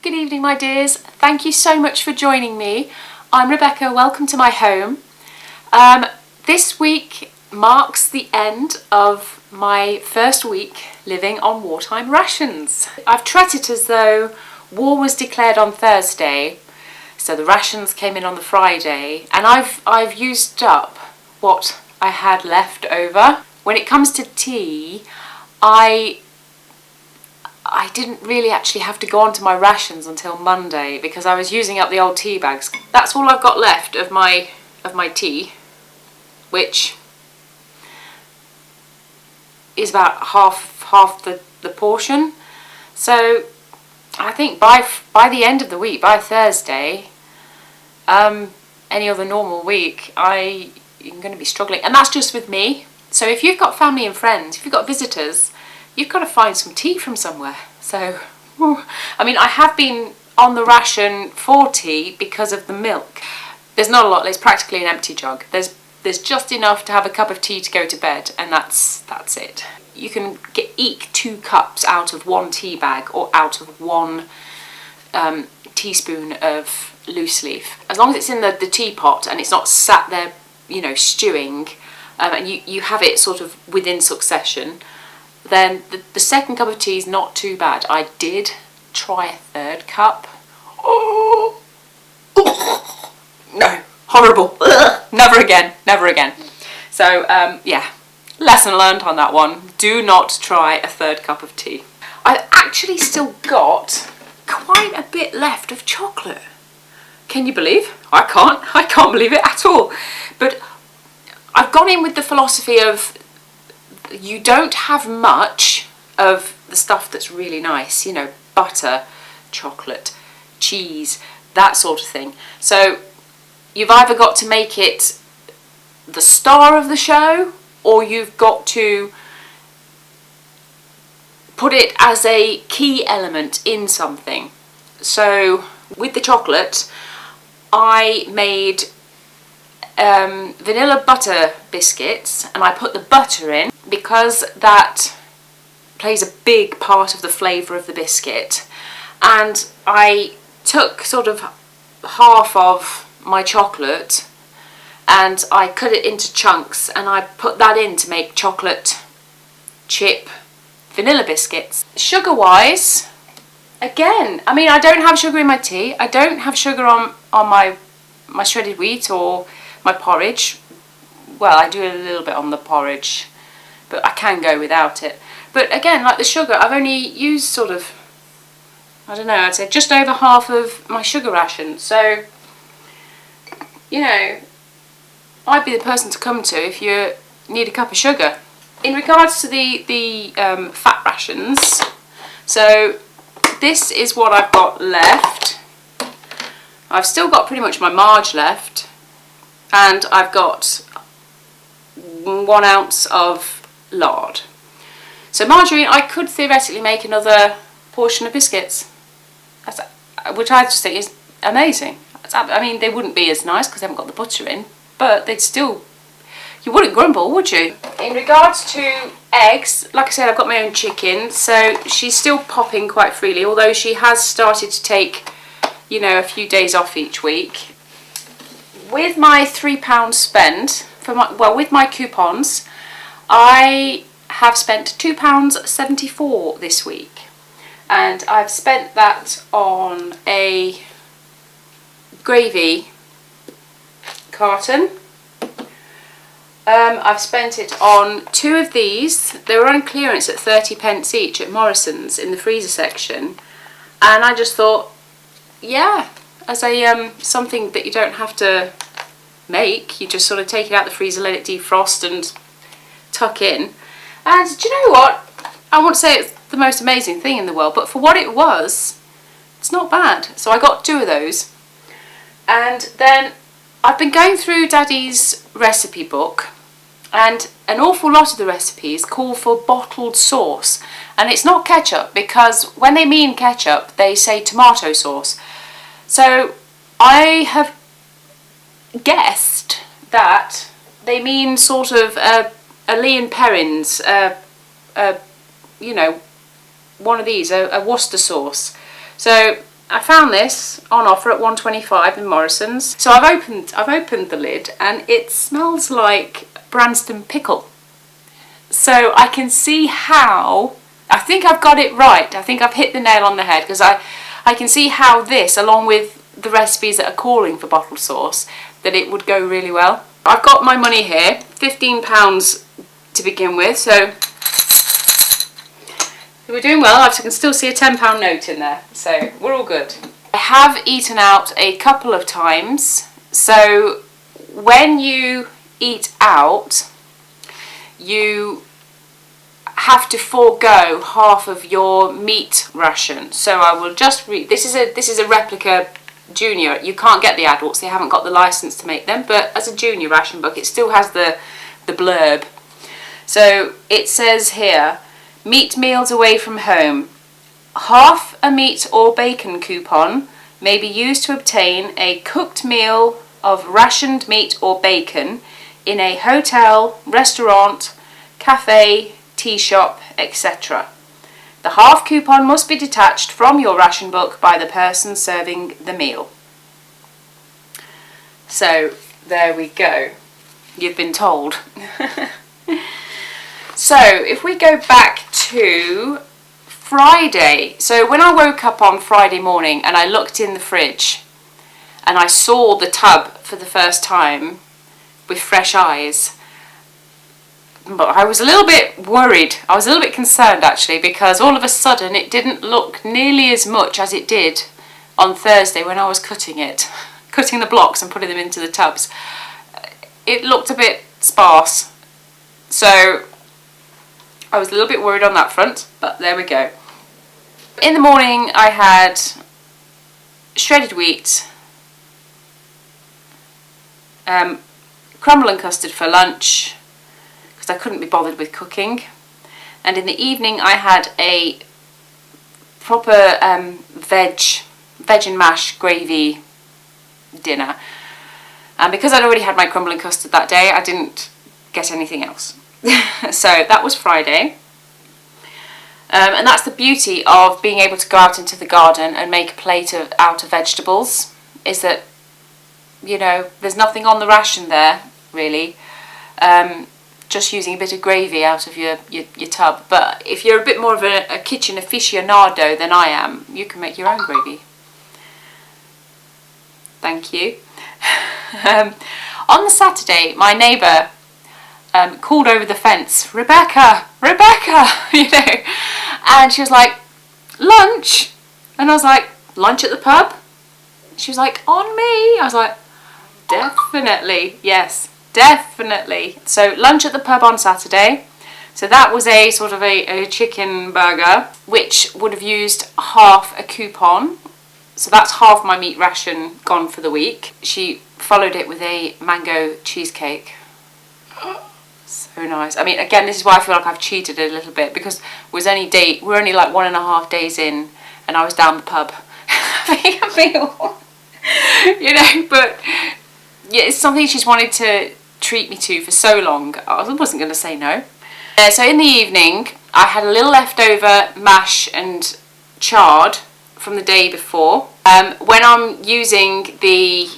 Good evening, my dears. Thank you so much for joining me. I'm Rebecca. Welcome to my home. This week marks the end of my first week living on wartime rations. I've treated it as though war was declared on Thursday, so the rations came in on the Friday, and I've used up what I had left over. When it comes to tea, I didn't really actually have to go onto my rations until Monday because I was using up the old tea bags. That's all I've got left of my tea, which is about half the portion. So I think by the end of the week, by Thursday, any other normal week, I'm going to be struggling, and that's just with me. So if you've got family and friends, if you've got visitors, you've got to find some tea from somewhere. So, I mean, I have been on the ration for tea because of the milk. There's not a lot, there's practically an empty jug. There's just enough to have a cup of tea to go to bed, and that's it. You can eke 2 cups out of 1 tea bag or out of 1 teaspoon of loose leaf. As long as it's in the teapot and it's not sat there, stewing, and you have it sort of within succession, then the second cup of tea is not too bad. I did try a 3rd cup. Oh, no, horrible. Never again, never again. So, yeah, lesson learned on that one. Do not try a 3rd cup of tea. I've actually still got quite a bit left of chocolate. Can you believe? I can't believe it at all. But I've gone in with the philosophy of you don't have much of the stuff that's really nice, butter, chocolate, cheese, that sort of thing. So you've either got to make it the star of the show, or you've got to put it as a key element in something. So with the chocolate, I made vanilla butter biscuits, and I put the butter in because that plays a big part of the flavour of the biscuit. And I took sort of half of my chocolate and I cut it into chunks, and I put that in to make chocolate chip vanilla biscuits. Sugar wise, again, I mean, I don't have sugar in my tea, I don't have sugar on my shredded wheat or my porridge. Well, I do a little bit on the porridge, but I can go without it. But again, like the sugar, I've only used sort of, I don't know, I'd say just over half of my sugar ration. So, I'd be the person to come to if you need a cup of sugar. In regards to the fat rations, so this is what I've got left. I've still got pretty much my marge left, and I've got 1 ounce of lard. So margarine, I could theoretically make another portion of biscuits, which I just think is amazing. I mean, they wouldn't be as nice because they haven't got the butter in, but they'd still, you wouldn't grumble, would you? In regards to eggs, like I said, I've got my own chicken, so she's still popping quite freely, although she has started to take, a few days off each week. With my £3 spend, with my coupons, I have spent £2.74 this week, and I've spent that on a gravy carton. I've spent it on 2 of these. They were on clearance at 30p each at Morrison's in the freezer section, and I just thought, yeah, as a something that you don't have to make, you just sort of take it out the freezer, let it defrost and tuck in. And do you know what? I won't say it's the most amazing thing in the world, but for what it was, it's not bad. So I got 2 of those. And then I've been going through Daddy's recipe book, and an awful lot of the recipes call for bottled sauce. And it's not ketchup, because when they mean ketchup, they say tomato sauce. So I have guessed that they mean sort of a Lee & Perrins, one of these, a Worcester sauce. So I found this on offer at £1.25 in Morrison's. So I've opened the lid and it smells like Branston pickle. So I can see how, I think I've got it right. I think I've hit the nail on the head, because I can see how this, along with the recipes that are calling for bottled sauce, that it would go really well. I've got my money here, £15 to begin with, so we're doing well. I can still see a £10 note in there, so we're all good. I have eaten out a couple of times, so when you eat out, you have to forego half of your meat ration. So I will just read. This is a replica junior. You can't get the adults; they haven't got the license to make them. But as a junior ration book, it still has the blurb. So it says here: meat meals away from home. Half a meat or bacon coupon may be used to obtain a cooked meal of rationed meat or bacon in a hotel, restaurant, cafe, tea shop, etc. The half coupon must be detached from your ration book by the person serving the meal. So there we go. You've been told. So if we go back to Friday, so when I woke up on Friday morning and I looked in the fridge and I saw the tub for the first time with fresh eyes, but I was a little bit worried. I was a little bit concerned actually, because all of a sudden it didn't look nearly as much as it did on Thursday when I was cutting the blocks and putting them into the tubs. It looked a bit sparse, so I was a little bit worried on that front, but there we go. In the morning I had shredded wheat, crumble and custard for lunch, because I couldn't be bothered with cooking. And in the evening I had a proper veg and mash gravy dinner. And because I'd already had my crumble and custard that day, I didn't get anything else. So that was Friday. And that's the beauty of being able to go out into the garden and make a plate out of vegetables, is that, you know, there's nothing on the ration there, really. Just using a bit of gravy out of your tub. But if you're a bit more of a kitchen aficionado than I am, you can make your own gravy. Thank you. On the Saturday, my neighbour called over the fence, Rebecca, you know, and she was like, lunch? And I was like, lunch at the pub? She was like, on me? I was like, definitely, yes, definitely. So lunch at the pub on Saturday. So that was a sort of a chicken burger, which would have used half a coupon. So that's half my meat ration gone for the week. She followed it with a mango cheesecake. So nice. I mean, again, this is why I feel like I've cheated a little bit, because we're only like 1.5 days in, and I was down the pub having a meal. You know, but yeah, it's something she's wanted to treat me to for so long. I wasn't going to say no. So in the evening, I had a little leftover mash and chard from the day before. When I'm using the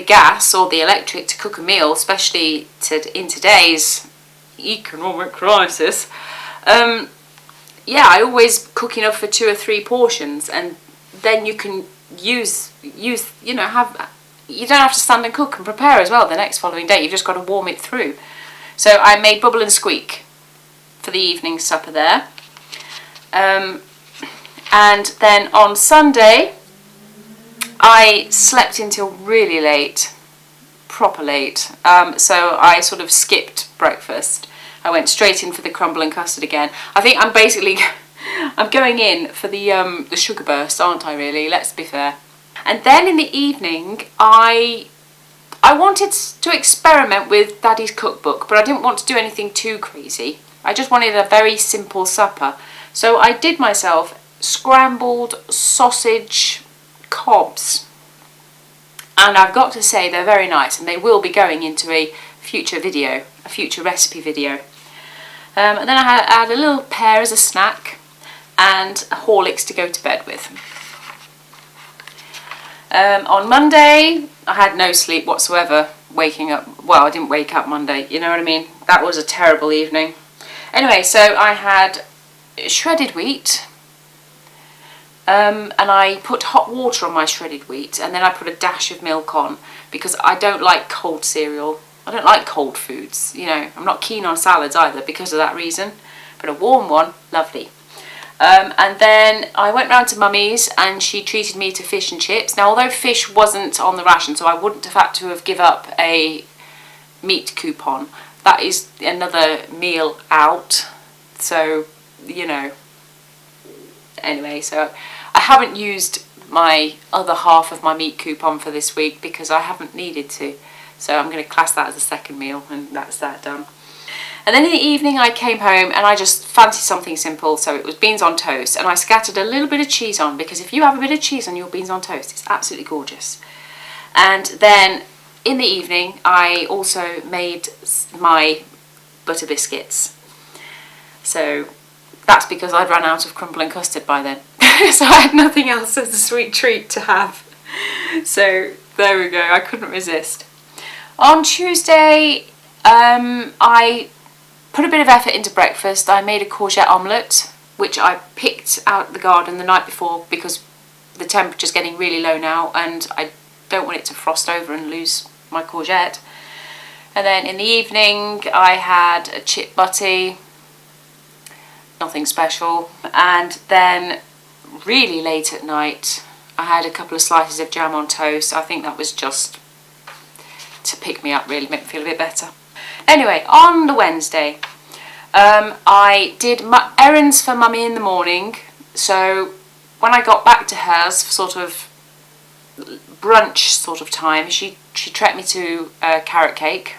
gas or the electric to cook a meal, especially in today's economic crisis, yeah, I always cook enough for 2 or 3 portions, and then you can use you know, you don't have to stand and cook and prepare as well the next following day. You've just got to warm it through. So I made bubble and squeak for the evening supper there. And then on Sunday, I slept until really late, proper late. So I sort of skipped breakfast. I went straight in for the crumble and custard again. I think I'm going in for the sugar burst, aren't I really? Let's be fair. And then in the evening, I wanted to experiment with Daddy's cookbook, but I didn't want to do anything too crazy. I just wanted a very simple supper. So I did myself scrambled sausage cobs. And I've got to say, they're very nice, and they will be going into a future video, a future recipe video. And then I had a little pear as a snack, and a Horlicks to go to bed with. On Monday, I had no sleep whatsoever waking up. Well, I didn't wake up Monday, you know what I mean? That was a terrible evening. Anyway, so I had shredded wheat, and I put hot water on my shredded wheat, and then I put a dash of milk on because I don't like cold cereal. I don't like cold foods, you know. I'm not keen on salads either because of that reason, but a warm one, lovely. And then I went round to Mummy's and she treated me to fish and chips. Now, although fish wasn't on the ration, so I wouldn't have had to have give up a meat coupon, that is another meal out. So, you know, anyway, so I haven't used my other half of my meat coupon for this week because I haven't needed to. So I'm going to class that as a second meal, and that's that done. And then in the evening I came home and I just fancied something simple, so it was beans on toast, and I scattered a little bit of cheese on because if you have a bit of cheese on your beans on toast, it's absolutely gorgeous. And then in the evening I also made my butter biscuits. So that's because I'd run out of crumble and custard by then. So I had nothing else as a sweet treat to have. So there we go, I couldn't resist. On Tuesday, I put a bit of effort into breakfast. I made a courgette omelette, which I picked out of the garden the night before because the temperature's getting really low now and I don't want it to frost over and lose my courgette. And then in the evening I had a chip butty, nothing special. And then really late at night I had a couple of slices of jam on toast. I think that was just to pick me up, really, make me feel a bit better. Anyway, on the Wednesday, I did my errands for Mummy in the morning. So when I got back to hers, sort of brunch sort of time, she treated me to a carrot cake.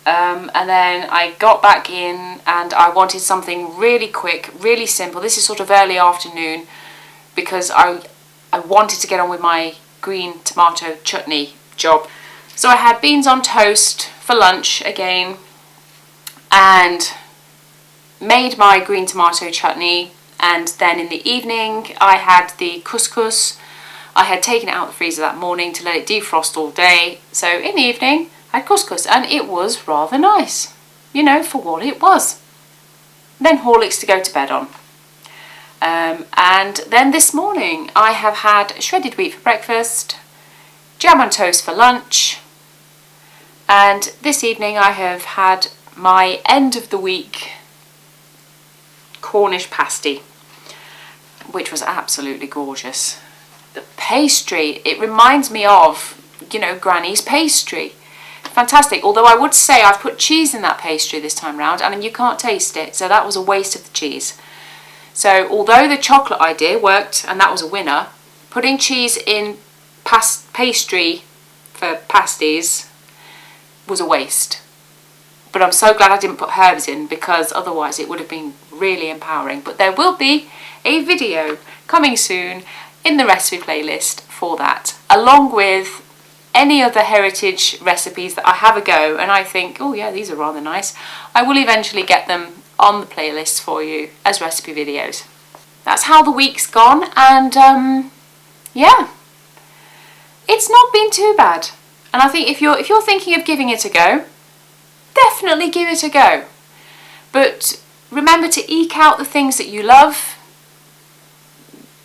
And then I got back in and I wanted something really quick, really simple. This is sort of early afternoon because I wanted to get on with my green tomato chutney job. So I had beans on toast for lunch again and made my green tomato chutney, and then in the evening I had the couscous. I had taken it out of the freezer that morning to let it defrost all day, so in the evening I had couscous and it was rather nice, you know, for what it was. Then Horlicks to go to bed on. And then this morning I have had shredded wheat for breakfast, jam on toast for lunch, and this evening I have had my end of the week Cornish pasty, which was absolutely gorgeous. The pastry, it reminds me of, you know, Granny's pastry. Fantastic, although I would say I've put cheese in that pastry this time round and you can't taste it, so that was a waste of the cheese. So although the chocolate idea worked and that was a winner, putting cheese in pastry for pasties was a waste. But I'm so glad I didn't put herbs in because otherwise it would have been really empowering. But there will be a video coming soon in the recipe playlist for that, along with any other heritage recipes that I have a go and I think, oh yeah, these are rather nice. I will eventually get them on the playlist for you as recipe videos. That's how the week's gone, and yeah, it's not been too bad. And I think if you're thinking of giving it a go, definitely give it a go. But remember to eke out the things that you love.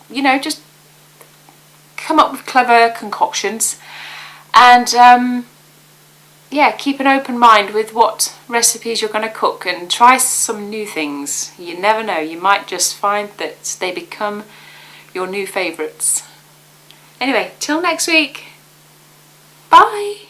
You know, just come up with clever concoctions, and yeah, keep an open mind with what recipes you're going to cook and try some new things. You never know, you might just find that they become your new favourites. Anyway, till next week. Bye!